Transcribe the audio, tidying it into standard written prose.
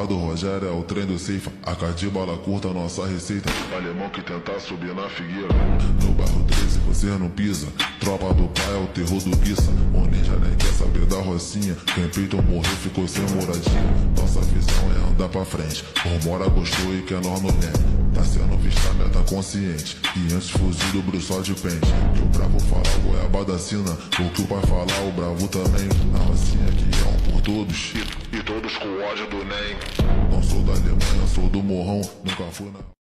do Rogério é o trem do Ceifa. AK de bala curta, nossa receita. Alemão que tentar subir na figueira. No bairro 13 você não pisa. Tropa do pai é o terror do Guiça. O ninja nem quer saber da rocinha. Quem peitou morreu, ficou sem moradia. Nossa visão é andar pra frente. Rumora gostou e quer nós no leme. Tá sendo vista meta consciente. 500 fuzil do bruçal de pente. Que o bravo fala, o goiaba da sina. O que o pai falar, o bravo também. Na rocinha que é um por todos. E todos com ódio do NEM. Não sou da Alemanha, sou do Morrão. Nunca fui na...